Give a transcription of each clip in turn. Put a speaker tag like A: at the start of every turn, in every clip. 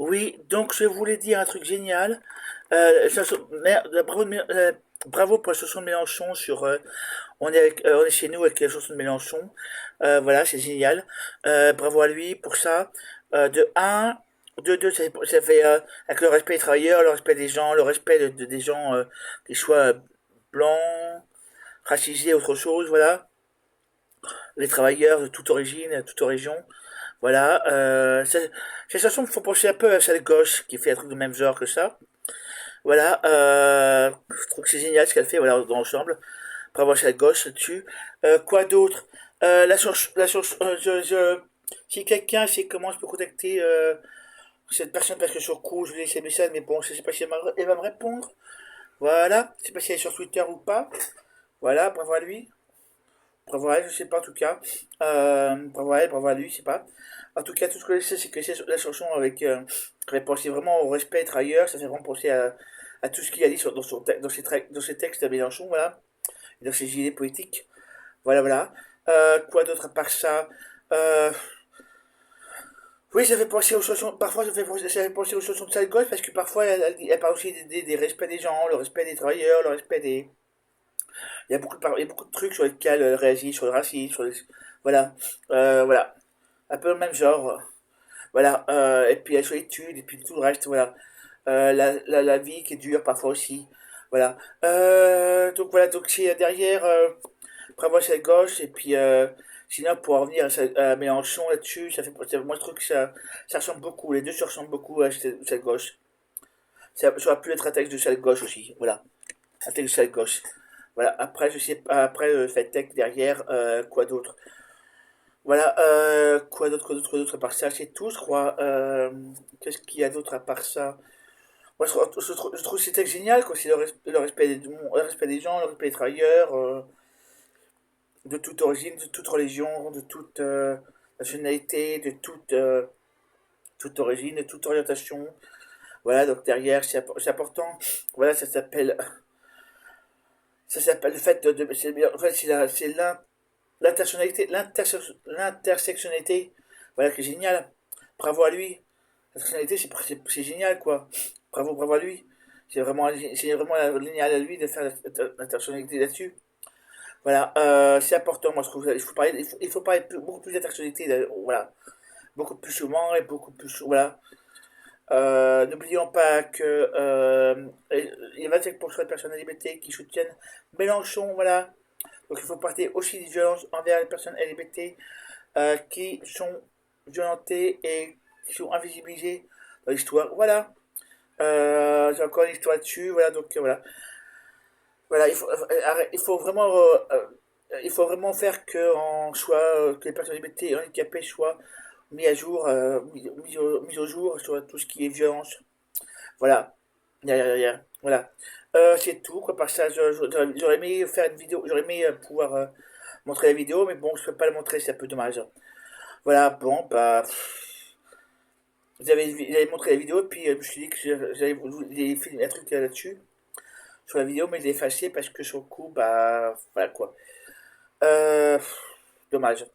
A: Oui, donc je voulais dire un truc génial. Bravo, bravo pour la chanson de Mélenchon sur. On est chez nous avec la chanson de Mélenchon. Voilà, c'est génial. Bravo à lui pour ça. De un, de deux, ça fait avec le respect des travailleurs, le respect des gens, le respect des gens, qu'ils soient blancs, racisés, autre chose. Voilà, les travailleurs de toute origine, de toute région. Voilà, ces chansons me font penser un peu à celle gauche qui fait un truc du même genre que ça. Voilà, je trouve que c'est génial ce qu'elle fait, voilà, dans l'ensemble. Bravo à celle gauche là-dessus. Quoi d'autre? Si quelqu'un sait comment je peux contacter cette personne, parce que sur le coup, je lui ai laissé un message, mais bon, je sais pas si elle va me répondre. Voilà, je sais pas si elle est sur Twitter ou pas. Voilà, bravo à lui. Bravo à elle, je sais pas en tout cas. Bravo à elle, bravo à lui, je sais pas. En tout cas, tout ce que je sais, c'est que c'est la chanson avec, qui fait penser vraiment au respect être ailleurs, ça fait vraiment penser à tout ce qu'il a dit dans ses textes à Mélenchon, voilà, et dans ses idées politiques. Voilà, voilà. Quoi d'autre à part ça? euh, Oui, ça fait penser aux chansons, parfois ça fait penser aux chansons de Sale Gosse, parce que parfois elle parle aussi des respects des gens, le respect des travailleurs, le respect des, il y a beaucoup de trucs sur lesquels elle réagit, sur le racisme, voilà, voilà, un peu le même genre, voilà, et puis la solitude, et puis tout le reste, voilà, la vie qui est dure parfois aussi, voilà, donc voilà, donc c'est derrière, bravo à cette gauche, et puis sinon pour en revenir à Mélenchon là-dessus, moi je trouve que ça ressemble beaucoup, les deux se ressemblent beaucoup à cette gauche, ça aurait pu être un texte de cette gauche aussi, voilà, un texte de cette gauche. Voilà, après, je sais pas, après, Fetech derrière, quoi d'autre? Voilà, quoi d'autre à part ça? C'est tout, je crois. Qu'est-ce qu'il y a d'autre à part ça? Moi, je trouve que c'était génial, quoi. C'est le respect le respect des gens, le respect des travailleurs, de toute origine, de toute religion, de toute nationalité, de toute origine, de toute orientation. Voilà, donc derrière, c'est important. Voilà, ça s'appelle le fait en fait, l'intersectionnalité, voilà, qui est génial. Bravo à lui. L'intersectionnalité, c'est génial, quoi. Bravo, bravo à lui. C'est vraiment génial à lui de faire l'intersectionnalité là-dessus. Voilà, c'est important, moi je trouve. Il faut parler beaucoup plus d'intersectionnalité, voilà. Beaucoup plus souvent et beaucoup plus, voilà. N'oublions pas que il y a 25% de personnes LGBT qui soutiennent Mélenchon, voilà. Donc il faut parler aussi des violences envers les personnes LGBT qui sont violentées et qui sont invisibilisées dans l'histoire. Voilà. J'ai encore une histoire dessus. Voilà, donc voilà. Voilà, il faut vraiment faire que les personnes LGBT et handicapées soient mis à jour, mis au jour sur tout ce qui est violence. Voilà. Voilà. C'est tout, quoi. Par ça, j'aurais aimé faire une vidéo, j'aurais aimé pouvoir montrer la vidéo, mais bon, je peux pas la montrer, c'est un peu dommage. Voilà, bon, bah, j'avais montré la vidéo, puis je me suis dit que j'allais filmer un truc là-dessus, sur la vidéo, mais je l'ai effacé parce que sur le coup, bah, voilà quoi. Euh, Dommage.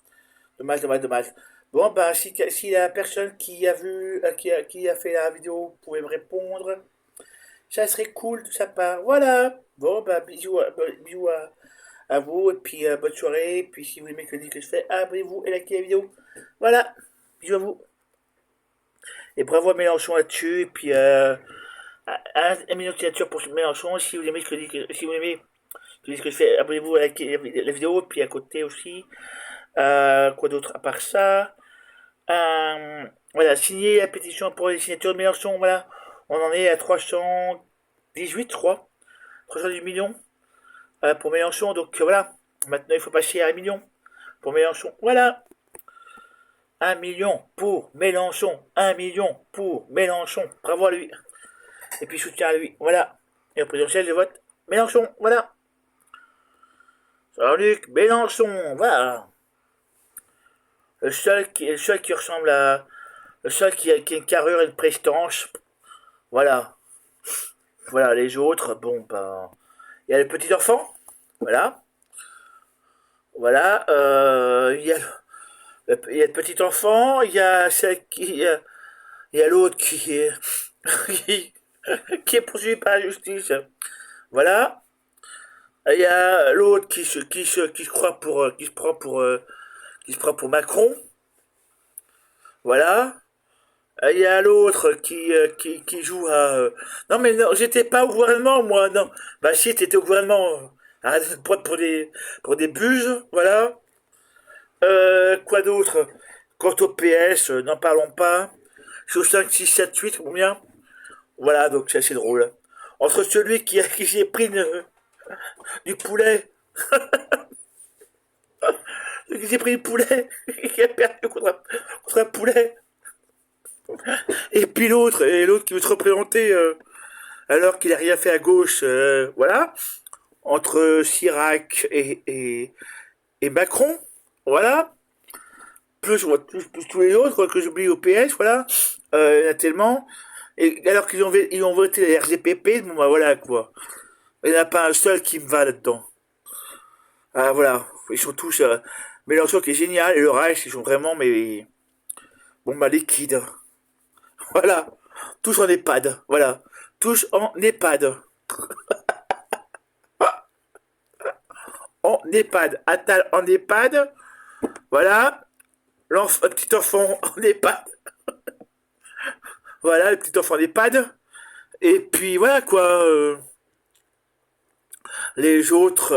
A: Dommage, dommage, dommage. Bon, bah, si la personne qui a vu, qui a fait la vidéo pouvait me répondre, ça serait cool de sa part. Voilà. Bon, bah, bisous à vous, et puis bonne soirée, et puis si vous aimez que je fais, abonnez-vous et likez la vidéo. Voilà. Bisous à vous. Et bravo à Mélenchon là-dessus. Et puis, un million de signatures pour Mélenchon. Si vous aimez si vous aimez ce que je fais, abonnez-vous à la vidéo. Puis à côté aussi. Quoi d'autre à part ça? Voilà, signez la pétition pour les signatures de Mélenchon. Voilà. On en est à 318, je crois. 318 millions pour Mélenchon. Donc voilà. Maintenant, il faut passer à 1 million pour Mélenchon. Voilà. 1 million pour Mélenchon. 1 million pour Mélenchon. Bravo à lui. Et puis soutien à lui. Voilà. Et au présidentiel, je vote Mélenchon. Voilà. Jean-Luc Mélenchon. Voilà. Le seul qui ressemble à. Le seul qui a une carrure et une prestance. Voilà. Voilà. Les autres, bon, bah. Il y a les petits enfants. Voilà. Voilà. Il y a le petit enfant. Il y a celle qui. Il y a l'autre qui est, qui, qui est poursuivi par la justice. Voilà. Il y a l'autre qui se croit pour, qui se prend pour Macron. Voilà. Il y a l'autre qui joue à... Non mais non, j'étais pas au gouvernement moi, non. Bah si, t'étais au gouvernement. Arrête de te prendre pour des buses, voilà. Quoi d'autre? Quant au PS, n'en parlons pas. Je suis au 5, 6, 7, 8, combien? Voilà, donc c'est assez drôle. Entre celui qui s'est pris du poulet, celui qui s'est pris du poulet, qui a perdu contre un poulet, et l'autre qui veut se représenter alors qu'il a rien fait à gauche, voilà, entre Chirac et Macron, voilà, plus tous les autres quoi, que j'oublie au PS, voilà, il y en a tellement, et alors ils ont voté les RGPP, bon bah voilà quoi, il n'y en a pas un seul qui me va là-dedans. Ah voilà, ils sont tous, Mélenchon qui est génial, et le reste, ils sont vraiment, mais, bon bah liquides, voilà, tous en EHPAD, voilà, tous en EHPAD. En EHPAD. Attal en EHPAD. Voilà. Le petit enfant en EHPAD. Voilà, le petit enfant en EHPAD. Et puis voilà quoi. Les autres,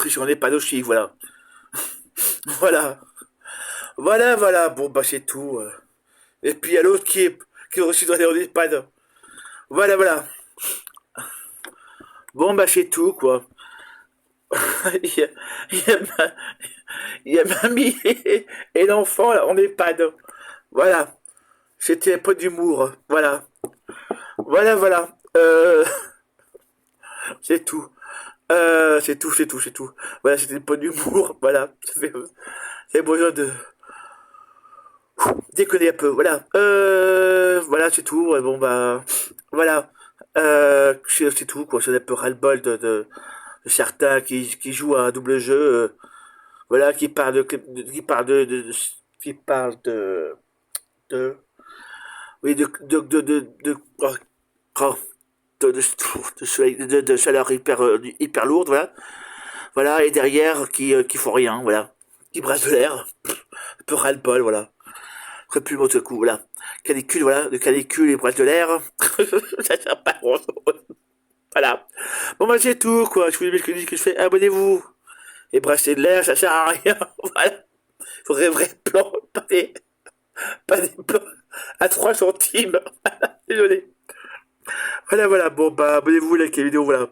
A: ils sont en EHPAD aussi. Voilà. Voilà. Voilà. Bon bah c'est tout. Et puis il y a l'autre qui est aussi dans les EHPAD. Voilà. Bon bah c'est tout quoi. il, y a, il, y a, il y a mamie et l'enfant là, en EHPAD. Voilà. C'était un peu d'humour. Voilà. C'est tout. C'est tout. Voilà, c'était un peu d'humour. Voilà. C'est besoin de déconner un peu. Voilà, c'est tout. Ouais, bon, bah, voilà. C'est tout, quoi. C'est un peu ras-le-bol de certains qui jouent à un double jeu. Voilà, qui parlent de, oui, oh, de chaleur hyper lourde, voilà. Voilà, et derrière, qui font rien, voilà. Qui brassent de l'air, un peu ras-le-bol, voilà. Très plus mot de ce coup, voilà. Canicule, voilà, de canicule et brasse de l'air. Ça sert pas grand chose. Voilà. Bon, bah, c'est tout, quoi. Je vous dis ce que je fais. Abonnez-vous. Et brasser de l'air, ça sert à rien. Voilà. Faudrait vrai plan, pas des plans à 3 centimes. Désolé. Voilà. Bon, bah, abonnez-vous, likez la vidéo, voilà.